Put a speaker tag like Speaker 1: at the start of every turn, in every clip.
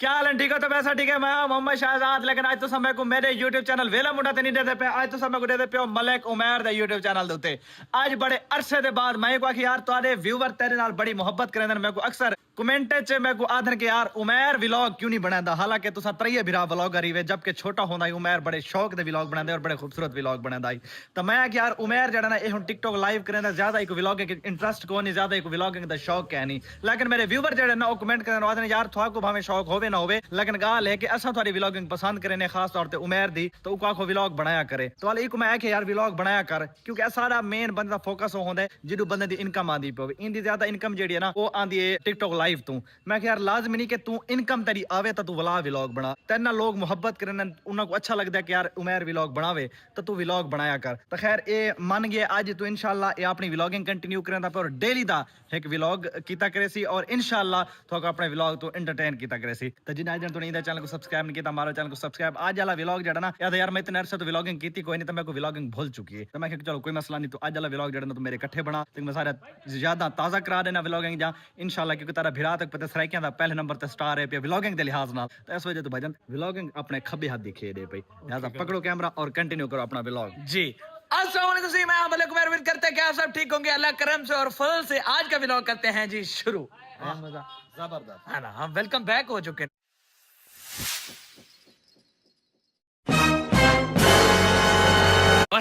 Speaker 1: क्या हाल है? ठीक है तो वैसा ठीक है। मैं मोहम्मद शाहजाद, लेकिन आज तो समय को मेरे YouTube चैनल वेला मुंडा ते नहीं देते पे, आज तो समय को देते पे मलिक उमैर दे YouTube चैनल दे उत्ते। आज बड़े अरसे दे बाद मैं को यार तुहाडे व्यूअर तेरे नाल बड़ी मोहब्बत करदे ने। मैं को अक्सर कमेंट च मैं को आदन के यार उमैर व्लॉग क्यों नहीं बनांदा, हालांकि तुसा त्रैये भिरा व्लॉगर ही वे, जबकि छोटा होंदा ही उमैर बड़े शौक दे व्लॉग बनांदे और बड़े खूबसूरत व्लॉग बनांदा ही। तो मैं कि यार उमैर जड़ा ना ए हुन टिकटॉक लाइव करदा ज्यादा एक व्लॉगिंग इंटरेस्ट को नहीं, ज्यादा एक व्लॉगिंग दा शौक है नहीं, लेकिन मेरे व्यूअर जड़े ना वो कमेंट करदे आदन यार तुहा को भावे शौक होवे ना होवे, लेकिन गाल है कि असा थोड़ी व्लॉगिंग पसंद करे ने, खास तौर पे उमैर दी, तो उका को व्लॉग बनाया करे। तो वाले को मैं आखे यार व्लॉग बनाया कर, क्योंकि सारा मेन बंदे दा फोकस हो होंदा है जिदू बंदे दी इनकम आंदी पवे। इंदी ज्यादा इनकम जेडी है ना वो आंदी है टिकटॉक लाइव तू। मैं यार लाजमी नहीं कि तू इनकम तेरी आवे तो तू व्लॉग बना, तेना लोग मोहब्बत करन, उन्हें को अच्छा लगता है कि यार उमैर व्लॉग बनावे, तो तू व्लॉग बनाया कर। तो खैर ए मन गए आज तू इंशाल्लाह ये अपनी व्लॉगिंग कंटिन्यू करदा पे और डेली दा एक व्लॉग कीता करेसी, और इंशाल्लाह तो अपने व्लॉग तो एंटरटेन कीता करेसी। तो जिन आज तो नहीं चैनल को सब्सक्राइब नहीं किया, हमारे चैनल को सब्सक्राइब। आज वाला व्लॉग जड़ा ना यार मैं इतने अरसे तो व्लॉगिंग की कोई नहीं, तो मैं को व्लॉगिंग भूल चुकी है, तो मैं चलो कोई मसला नहीं, तो आज वाला व्लॉग जड़ा ना तो मेरे इकट्ठे बना, तो मैं सारा ज्यादा ताजा करा देना व्लॉगिंग जा इंशाल्लाह, क्योंकि तारा भिरा तक पता सराइकियां दा पहले नंबर ते स्टार है पे व्लॉगिंग दे लिहाज नाल, तो इस वजह तो भाईजान व्लॉगिंग अपने खब्बे हाथ दिखे दे भाई, लिहाजा पकड़ो कैमरा और कंटिन्यू करो अपना व्लॉग जी। अस्सलाम वालेकुम जी, मैं मलिक उमैर, उम्मीद करते हैं कि आप सब ठीक होंगे अल्लाह करम से और फजल से। आज का व्लॉग करते हैं जी शुरू। मजा जबरदस्त है ना, हम वेलकम बैक हो चुके हैं।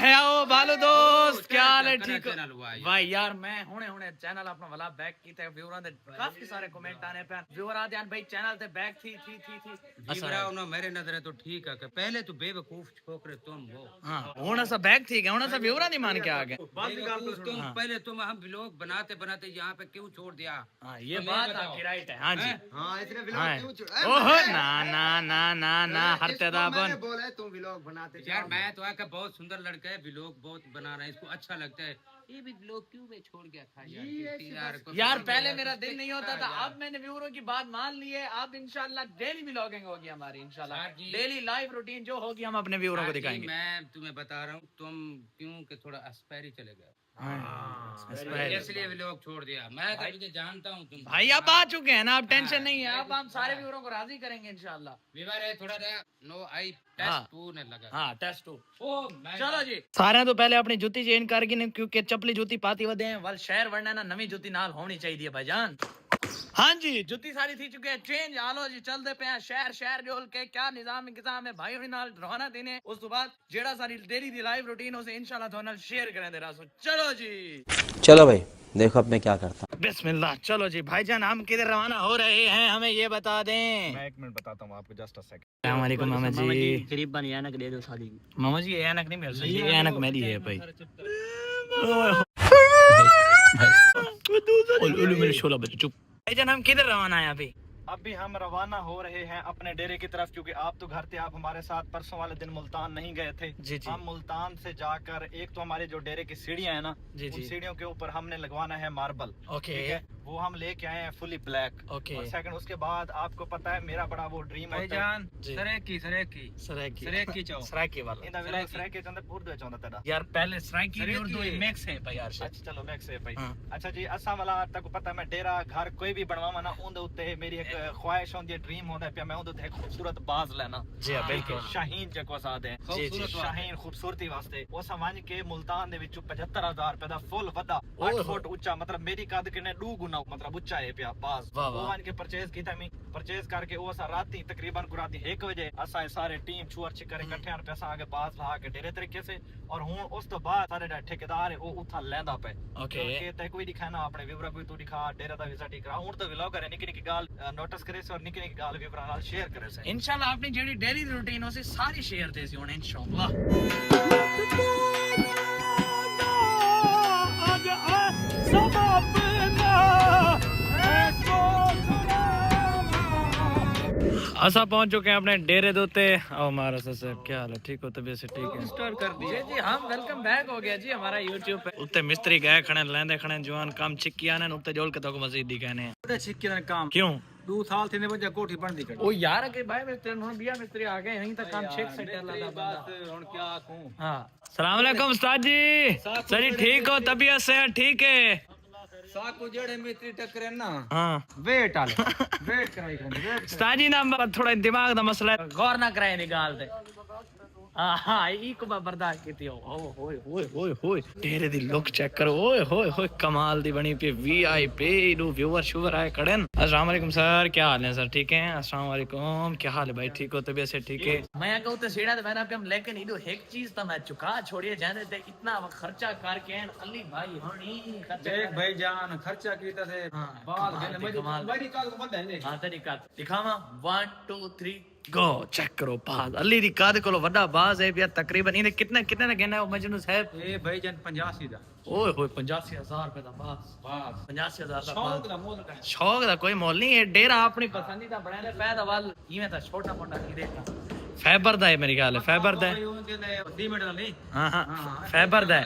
Speaker 1: आओ बालू दोस्त, क्या हाल है? ठीक है भाई यार मैं हुने चैनल अपना वाला बैक कीता है, व्यूअरां दे काफी सारे कमेंट आने पे, व्यूअर आते हैं भाई चैनल ते बैक थी
Speaker 2: जीवरा उन्होंने मेरे नजर तो ठीक है कि पहले तो बेवकूफ छोकरे तुम हो।
Speaker 1: हां हुन सा बैक थी गया, हुन सा व्यूअर नहीं मान के आ गए।
Speaker 2: तुम पहले तुम हम व्लॉग बनाते बनाते यहाँ पे क्यों छोड़ दिया?
Speaker 1: हां ये बात आपकी राइट है। हां जी
Speaker 2: हां इसने व्लॉग क्यों छोड़ा?
Speaker 1: ओहो ना ना ना ना ना हरतेदा बन
Speaker 2: बोले तुम व्लॉग बनाते यार, मैं तो आके बहुत सुंदर लड़का है, व्लॉग बहुत बना रहा है, इसको अच्छा लगता है, ये भी व्लॉग क्यों मैं छोड़ गया था
Speaker 1: यार पहले मेरा दिल नहीं होता था, अब मैंने व्यूअरों की बात मान ली है, अब इंशाल्लाह डेली व्लॉगिंग होगी हमारी, इंशाल्लाह डेली लाइव रूटीन जो होगी हम अपने व्यूअरों को दिखाएंगे।
Speaker 2: मैं तुम्हें बता रहा हूँ तुम क्यों के थोड़ा एस्पायरी चले गए, इसलिए व्लॉग छोड़ दिया। मैं तो तुझे जानता हूँ तुम
Speaker 1: भाई अब आ चुके हैं ना, अब टेंशन नहीं है, अब हम सारे व्यूअरों को राजी करेंगे इंशाल्लाह।
Speaker 2: विवर है थोड़ा नो आई टेस्ट 2 ने लगा।
Speaker 1: हां टेस्ट 2
Speaker 2: ओ
Speaker 1: चलो जी। सारे तो पहले अपनी जूती चेंज करके ने, क्योंकि चपली जूती पाती वदे हैं वल शहर वरना ना नवी जूती नाल होनी चाहिए भाईजान। हाँ जी जूती सारी थी चुके हैं चेंज, आलो जी चलते पे हैं शहर जोल के क्या निजाम इंतजाम है भाई हुई नाल रवाना देने, उस तो बाद जेड़ा सारी डेली दी लाइव रूटीन उसे इंशाल्लाह तो नाल शेयर करें दे रासो। चलो जी
Speaker 3: चलो भाई देखो अब मैं क्या करता हूँ।
Speaker 1: बिस्मिल्लाह। चलो जी भाईजान हम किधर रवाना हो रहे हैं हमें ये बता दें।
Speaker 4: मैं 1 मिनट बताता हूँ आपको, जस्ट अ सेकंड।
Speaker 1: अस्सलाम वालेकुम मामा जी।
Speaker 5: गरीब बन ऐनक दे दो साली
Speaker 1: मामा जी ऐनक नहीं मिल सकती, ऐनक मेरी है भाई। उल्लू मेरे शोला बच्चे चुप। भाईजान हम किधर रवाना है अभी?
Speaker 4: अभी हम रवाना हो रहे हैं अपने डेरे की तरफ, क्योंकि आप तो घर थे, आप हमारे साथ परसों वाले दिन मुल्तान नहीं गए थे।
Speaker 1: जी जी।
Speaker 4: हम मुल्तान से जाकर एक तो हमारे जो डेरे की सीढ़ियां है ना,
Speaker 1: जी
Speaker 4: उन
Speaker 1: जी।
Speaker 4: सीढ़ियों के ऊपर हमने लगवाना है मार्बल।
Speaker 1: ओके
Speaker 4: ठीक है, वो हम लेके आए हैं फुली ब्लैक।
Speaker 1: ओके।
Speaker 4: और सेकंड उसके बाद आपको पता है मेरा बड़ा वो ड्रीम होता है
Speaker 2: भाईजान
Speaker 1: जी।
Speaker 2: सरेकी
Speaker 1: सराकी
Speaker 2: चाओ
Speaker 1: सराकी वाला
Speaker 4: इंदा विला सराके चंद उर्दू ਵਿੱਚ ਆਉਂਦਾ तेरा
Speaker 1: यार पहले सराकी और दो मिक्स है भाई यार।
Speaker 4: अच्छा चलो मैक्स है भाई।
Speaker 1: हाँ।
Speaker 4: अच्छा जी असा वाला तक पता है मैं डेरा घर कोई भी बनवावा ना उनदे उत्ते मेरी एक ख्वाहिश होंदी है, ड्रीम होता है पिया मैं उनदे एक खूबसूरत बाज लेना।
Speaker 1: जी हां बिल्कुल।
Speaker 4: शाहीन जको साथ है
Speaker 1: जी जी।
Speaker 4: शाहीन खूबसूरती वास्ते उस वंज के मुल्तान दे विच 75000 रुपए दा फुल वदा 8 फुट ऊंचा, मतलब मेरी कद किने 2 गुना मतलब ऊंचा है पिया बाज।
Speaker 1: वाह
Speaker 4: वो
Speaker 1: वाह।
Speaker 4: वंज के परचेज कीता मैं, परचेज करके वो असा राती तकरीबन को राती 1 बजे असा सारे टीम छुअर छिकर इकट्ठे आन पैसा आगे बाज ला के डेरे तरीके से, और हुन उस तो बाद सारे दा ठेकेदार है वो उठा लेंदा पे।
Speaker 1: ओके
Speaker 4: के ते कोई दिखाना अपने विवरा कोई तू दिखा डेरा दा विजिट करा, हुन तो व्लॉगर है निकी निकी गाल नोटिस करे से और निकी निकी गाल विवरा नाल शेयर करे से
Speaker 1: इंशाल्लाह अपनी जेडी डेली रूटीन हो से सारी शेयर दे सी हुन इंशाल्लाह। असा पहुंच चुके हैं अपने डेरे दोते। ओ मारा साहब क्या हाल है? ठीक हो? तबीयत से ठीक है?
Speaker 2: स्टार्ट कर दिया
Speaker 1: जी जी हम वेलकम बैक हो गया जी हमारा YouTube पे। उत्ते मिस्त्री गए खड़े लेंदे खड़े जवान काम चिक्की आने उत्ते जोल के तो मजीद दी कहने
Speaker 2: ते छिक्के दा काम
Speaker 1: क्यों
Speaker 2: 2 साल थी ने बजा कोठी बन दी कर
Speaker 1: ओ यार के भाई मिस्त्री हुन बिया मिस्त्री आ गए यहीं तक काम चेक सेट कर ला बंदा।
Speaker 2: हुन क्या कहूं।
Speaker 1: हां सलाम अलैकुम उस्ताद जी। सही ठीक हो? तबीयत से ठीक है?
Speaker 2: साकू जेड़े मिस्त्री टकरे ना
Speaker 1: हां
Speaker 2: वेट आले वेट कराई वेट
Speaker 1: उस्ताद जी ना थोड़ा दिमाग दा मसला है, गौर ना कराए नी गाल ते। हाँ एक बार बर्दाश्त की ओए ओए ओए ओए तेरे दी लुक चेक करो, ओए होए होए कमाल दी बनी पे वीआईपी नु व्यूअर शुगर आए खड़े। अस्सलाम वालेकुम सर, क्या हाल है सर? ठीक है, अस्सलाम वालेकुम, क्या हाल है भाई? ठीक हो? तबीयत से ठीक है? मैं कहूं तो सीढ़ा तो मैंने पे हम, लेकिन इदो एक चीज तो मैं चुका छोड़िए जाने ते इतना खर्चा करके अली भाई होनी खर्चा
Speaker 2: देख भाई जान खर्चा कीता से बाल गले मेरी काल को बंदा है।
Speaker 1: हां तेरी काट दिखावा 1 2 3 गो। चेक करो बाज अली दी काद कोलो वड्डा बाज है भैया, तकरीबन इने कितना कितना दा कहना है मजनू साहब?
Speaker 2: ए भाई जान 85 दा।
Speaker 1: ओए होए 85,000 रुपए दा बाज
Speaker 2: बस
Speaker 1: 85,000 दा
Speaker 2: शौक
Speaker 1: बाज।
Speaker 2: दा मोल का
Speaker 1: शौक दा कोई मोल नहीं है, डेरा अपनी पसंदीदा बनाने पैदा वाल इवें ता छोटा मोटा की देखा फैबर दा है मेरी ख्याल है, फैबर दा है।
Speaker 2: सीमेंट दा नहीं
Speaker 1: हां हां फैबर दा है,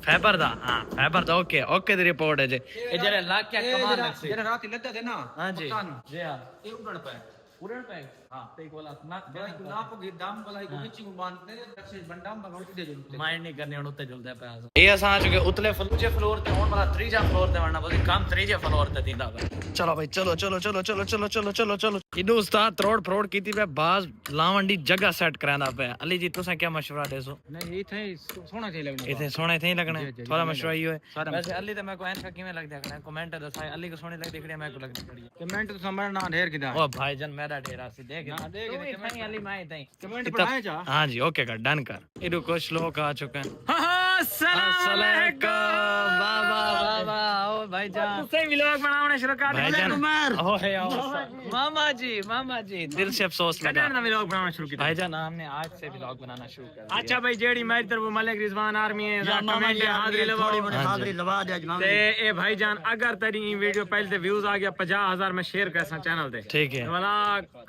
Speaker 1: फैबर दा। हां फैबर दा। ओके ओके दी रिपोर्ट है जे ए जरे लाख क्या कमाल लगसी
Speaker 2: जेड़ा रात लद्दा थे ना।
Speaker 1: हां जी
Speaker 2: मकान
Speaker 1: जी हां
Speaker 2: ए उड़न पे
Speaker 1: पूरण पे हां ते बोला ना
Speaker 2: जेड़ा ना को दाम बोला को किची को मानते दक्षिण बंडाम बगौती दे जो
Speaker 1: माइंड नहीं करने उते जुलदा पे ए असा चुके उतले दूजे फ्लोर ते हुन वाला तीजा फ्लोर ते वरना बस काम तीजे फ्लोर ते दींदा पे। चलो भाई चलो चलो चलो चलो चलो चलो चलो चलो इदो उस्ताद त्रोड़ फ्रोड़ कीती पे बाज लावंडी जगह सेट करांदा पे। अली जी तुसा क्या मशवरा देसो?
Speaker 2: नहीं इथे सोना चाहिए लगना
Speaker 1: इथे सोने थे लगने थोड़ा मशवरा ही है
Speaker 2: सारा
Speaker 1: वैसे अली ते मैं को ऐसा किवें लग देखना कमेंट दसाए अली को सोने लग दिखड़े मैं को लग दिखड़ी
Speaker 2: कमेंट तो समझ ना ढेर किदा
Speaker 1: ओ भाईजान मेरा ढेरा सी देख
Speaker 2: ना देख
Speaker 1: कमेंट अली माए तई
Speaker 2: कमेंट पढ़ाए जा।
Speaker 1: हां जी ओके कर डन कर। इदो कुछ लोग आ चुके हैं। हां अस्सलाम वालेकुम वाह वाह वाह वाह ओ भाईजान तुसे व्लॉग बनाने शुरू कर दिया ओ है मामा जी दिल से अफसोस लगा
Speaker 2: ना व्लॉग बनाना शुरू किया
Speaker 1: भाईजान हमने आज से व्लॉग बनाना शुरू कर दिया।
Speaker 2: अच्छा भाई जेड़ी मेरी तरफ मलिक रिजवान आर्मी है कमेंट हाजिरी लवा दे जनाब ते ए भाईजान अगर तेरी वीडियो पहले ते व्यूज आ गया 50,000 में शेयर कर सा चैनल ते
Speaker 1: ठीक है
Speaker 2: वाला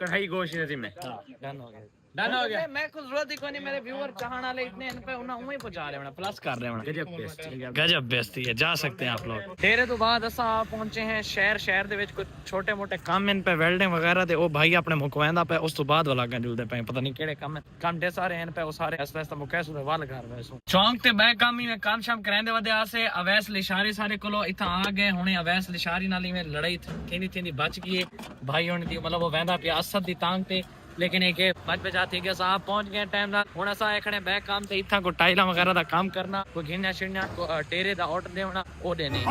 Speaker 2: कढ़ाई गोश्त है में
Speaker 1: डन हो गया
Speaker 2: डन हो गया।
Speaker 1: मैं कुछ जरूरत ही कोई नहीं, मेरे व्यूअर चाहने वाले इतने इन पे उन्हें उम्मीद पहुंचा रहे हैं प्लस कर रहे हैं गजब बेइज्जती है। जा सकते हैं आप लोग। तेरे तो बाद असा पहुंचे हैं शहर दे विच कुछ छोटे मोटे काम इन पे वेल्डिंग वगैरह दे ओ भाई अपने मुकवांदा पे उस तो बाद वाला गन जुलदे पे पता नहीं केड़े काम दे सारे इन पे ओ सारे ऐसा मुकैस दे वाल कर वैसो चौंक ते बै काम ही में काम शाम करांदे वदे आसे अवैस लिशारी सारे कोलो इथा आ गए हुने अवैस लिशारी नाली में लड़ाई थी बच गई भाई हुन दी मतलब वो वेंदा पे असद दी टांग पे लेकिन एक बच बचा थी गया साहब पहुंच गए टाइम दा हुन असा एकने बैक काम ते इथा को टाइला वगैरह दा काम करना को घिन्या शिन्या को टेरे दा ऑर्डर देवना ओ देने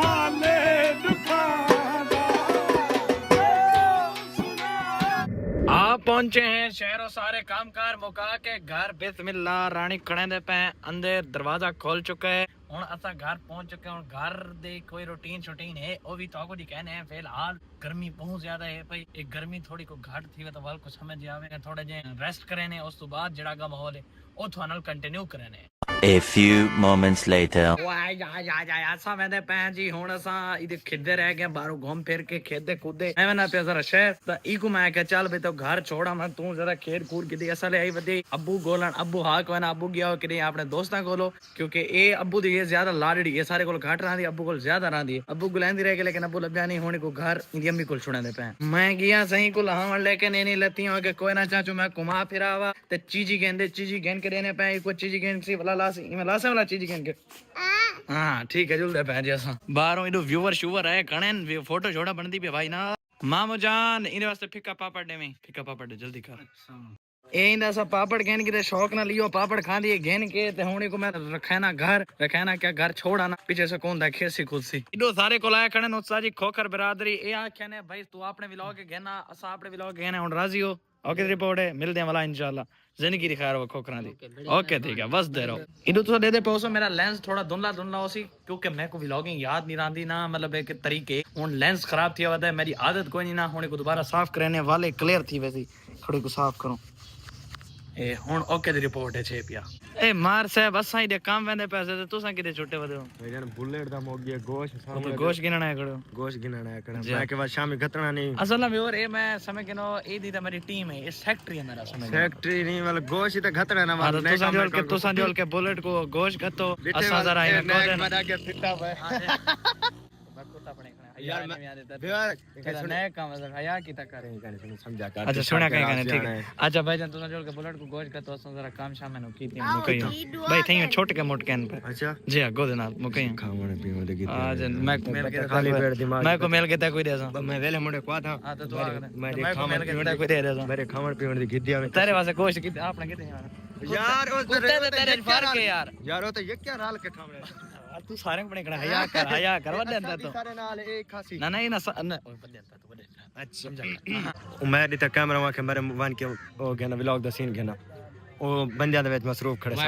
Speaker 1: आप पहुंचे हैं शहरों सारे कामकार मुका के घर बिस्मिल्लाह रानी खड़े दे पे अंदर दरवाजा खोल चुका है हुन असा घर पहुंच चुके हैं। घर दे कोई रूटीन शूटीन है ओ भी तो को दी कहने हैं फिलहाल गर्मी बहुत ज्यादा है भाई एक गर्मी थोड़ी को घट थी तो वाल को समझ आवे थोड़े जे रेस्ट करे ने उस तो बाद जड़ा का माहौल है ओ थानल कंटिन्यू करे ने।
Speaker 3: A few moments later.
Speaker 1: वाह या ऐसा मैंने पैन जी हुन असा इधर खिदे रह गए बाहरों घूम फिर के खेदे कूदे मैं ना पे जरा शहर त इको मैं क्या चल बे तो घर छोड़ा मैं तू जरा खेर कूर के असले आई बदे अब्बू गोलन अब्बू हाक वना अब्बू गया हो कि अपने दोस्तां कोलो क्योंकि ए अब्बू दी ज्यादा लाडड़ी ये सारे कोल घाट रही अब्बू कोल ज्यादा रही अब्बू गुलेंदी रह गए लेकिन अब्बू लब्या नहीं होने को घर इनकी अम्मी कोल छुड़ा दे पे मैं गया सही को हाँ लेके नहीं लती हूँ कि कोई ना चाचू मैं घुमा फिरावा ते चीजी गेंदे चीजी गेंद के देने पे कोई चीजी गेंद सी वाला लासी मैं लासे वाला चीजी गेंद के हाँ ठीक है जुलदे पे जैसा बाहरों इधर व्यूवर शुवर है कने फोटो छोड़ा बनती पे भाई ना मामू जान इन वास्ते फिक्का पापड़ दे में फिक्का पापड़ दे जल्दी कर ए इंदा सा पापड़ गेन के शौक ना लियो पापड़ खा दिए गेन के ते होने को मैं रखना घर रखना क्या घर छोड़ा ना पीछे से कौन देखे सी खुद सी इदो सारे को लाया खड़े नुसा जी खोखर बिरादरी ए आखे ने भाई तू अपने व्लॉग के गेना असा अपने व्लॉग के गेना हुन राजी हो ओके रिपोर्ट है मिलदे वाला इंशाल्लाह जिंदगी दी खैर हो खोखरा दी ओके ठीक है बस दे रहो इदो तो दे पैसो मेरा लेंस थोड़ा धुंधला होसी क्योंकि मैं को व्लॉगिंग याद नहीं रहंदी ना मतलब एक तरीके हुन लेंस खराब थी वदा मेरी आदत कोई नहीं ना होने को दोबारा साफ करने वाले क्लियर थी वैसी थोड़ी को साफ करो ए हुन ओके दी रिपोर्ट है छे पिया ए मार साहब असा ही दे काम वेंदे पैसे ते तुसा किदे छुट्टे वदे हो
Speaker 5: भाईजान बुलेट दा मोग गया गोश
Speaker 1: तुम गोश गिनना है खड़ो
Speaker 5: गोश गिनना है कड़ा मैं के बाद शाम में खतरा नहीं
Speaker 1: असल में और ए मैं समय किनो ए दी मेरी टीम है ये सेक्रेटरी है मेरा समय
Speaker 5: फैक्ट्री नहीं वाला गोश ही तो खतरा ना वाला
Speaker 1: तुसा जोल के बुलेट को गोश गतो असा जरा है को दे
Speaker 5: बना के फिटा भाई
Speaker 1: बकुता अपने यार
Speaker 5: मैं
Speaker 2: नए काम हया की तक करे
Speaker 5: समझा कर
Speaker 2: अच्छा सुना कहीं गाने ठीक है अच्छा भाईजान तू जोड़ के बुलेट को गोज का तो जरा काम शाम में की थी मुकई भाई थई छोट के मोट कैन पे
Speaker 5: अच्छा
Speaker 2: जी हां गोद नाल मुकई
Speaker 5: खावण पीवण दे गीत
Speaker 2: आज मैं मेल के
Speaker 5: खाली पेट दिमाग
Speaker 2: मैं को मेल के कोई दे
Speaker 5: मैं वेले मुंडे को था
Speaker 2: हां तो तू
Speaker 5: मेरे
Speaker 2: मैं को मेल के कोई दे दे
Speaker 5: मेरे खावण पीवण दी गीत में
Speaker 2: तेरे वास्ते कोशिश की आपने किते
Speaker 5: यार ओ
Speaker 2: तेरे फर्क है यार
Speaker 5: यार ओ तो ये क्या राल के खावण
Speaker 2: तू सारे को बने हया कर वड देता तो
Speaker 5: सारे नाल एक खासी
Speaker 2: ना नहीं ना वड देता तो वड अच्छा समझा
Speaker 5: मैं दी ता कैमरा वा के मेरे वन के ओ गना व्लॉग दा सीन गना ओ बंदियां दे विच मसरूफ खड़े सा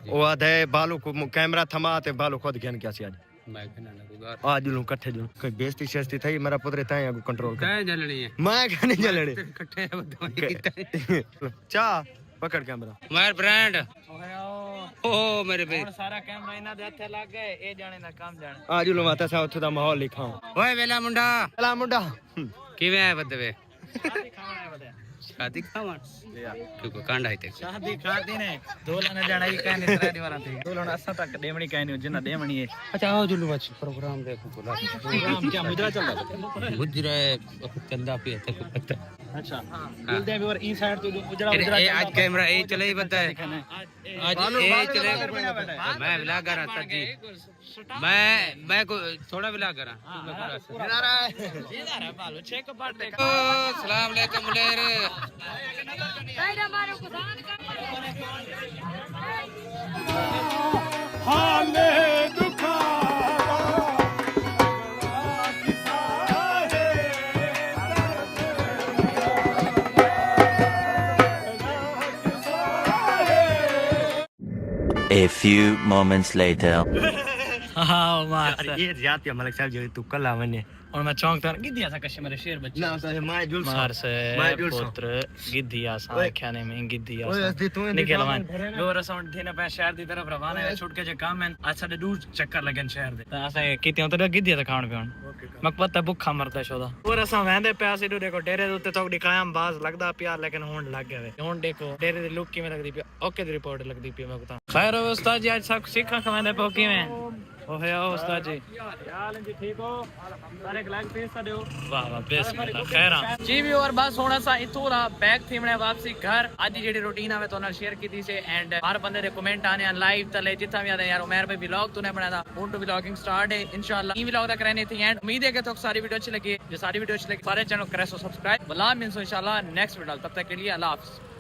Speaker 5: ओ आधे बालू को कैमरा थमा ते बालू खुद गन क्या सी आज
Speaker 2: मैं कहना लगूगा
Speaker 5: आज लू इकट्ठे जो कोई बेइज्जती शेस्ती थई मेरा पुत्र ताए को कंट्रोल कर
Speaker 2: काय जलनी है
Speaker 5: मैं कहने जलड़े
Speaker 2: इकट्ठे
Speaker 5: चा पकड़ कैमरा
Speaker 2: मार ब्रांड ओ मेरे भाई सारा कैमरा इना दे हथे लग गए ए जाने ना काम जाने
Speaker 5: आज लो माता सा उथे दा माहौल लिखाऊं
Speaker 2: ओए वेला मुंडा
Speaker 5: चला मुंडा
Speaker 2: किवे है बदवे शादी खावन क्यों कांडा है ते
Speaker 1: शादी खाती ने दोलन जाना की कहने तरह दीवारा थी दोलन असा तक डेमणी कहनी जिन्ना डेमणी है
Speaker 2: अच्छा आओ जुलू बच प्रोग्राम देखो बोला
Speaker 1: प्रोग्राम क्या मुद्रा चल रहा
Speaker 2: मुद्रा चंदा पे थे को पता
Speaker 1: अच्छा बोलते हैं व्यूअर इन साइड तो उजड़ा उजड़ा
Speaker 2: ए आज कैमरा ए चले ही बता है आज ए चले मैं ब्लॉगर हूं सर जी मैं को थोड़ा ब्लॉगर हूं
Speaker 1: सीधा रहा है बालो चेक पार्ट देखो
Speaker 2: अस्सलाम वालेकुम Muler
Speaker 3: A few moments later.
Speaker 2: हां मार
Speaker 5: ये जाती है मलिक साहब जो तू कल आवने
Speaker 2: और मैं चौंक था गिद्दिया सा कश्मीर शेर बच्चे
Speaker 5: ना तो मैं जुल
Speaker 2: मार से
Speaker 5: मैं जुल
Speaker 2: पुत्र गिद्दिया सा खाने में गिद्दिया
Speaker 5: ओए
Speaker 2: सा
Speaker 5: असदी तू
Speaker 2: निकल वन जो रसौंड थे ना पे शहर दी तरफ रवाना है छुट के जे काम है आज साडे दूर चक्कर लगन शहर दे ता असा किते तो गिद्दिया ता खाण पियण मक पता भुखा मरदा शोदा और असा वेंदे पैसे डू देखो डेरे दे उत्ते तो दिखाया बाज लगदा पिया लेकिन हुन लग गया हुन देखो डेरे दी लुक किवें लगदी पिया ओके दी रिपोर्ट लगदी पिया मैं बता खैर उस्ताद जी आज सब सीखा खवांदे पोकी में ओहे ओ उस्ताद जी
Speaker 1: हाल जी ठीक हो सारे लाइक पेज सा दियो
Speaker 2: वाह वाह बिस्मिल्लाह खैर जी भी और बस होना सा इतोरा बैक थी मने वापसी घर आज दी जेडी रूटीन आवे तो ना शेयर कीती से एंड हर बंदे दे कमेंट आने लाइव तले जितना भी आदे यार उमर भाई व्लॉग तूने बनाया उन टू व्लॉगिंग स्टार्ट है इंशाल्लाह ई व्लॉग दा करने थी एंड उम्मीद है कि तो सारी वीडियो अच्छी लगी जो सारी वीडियो अच्छी लगी सारे चैनल करे सो सब्सक्राइब बला मिन सो इंशाल्लाह नेक्स्ट वीडियो तब तक के लिए अल्लाह हाफिज़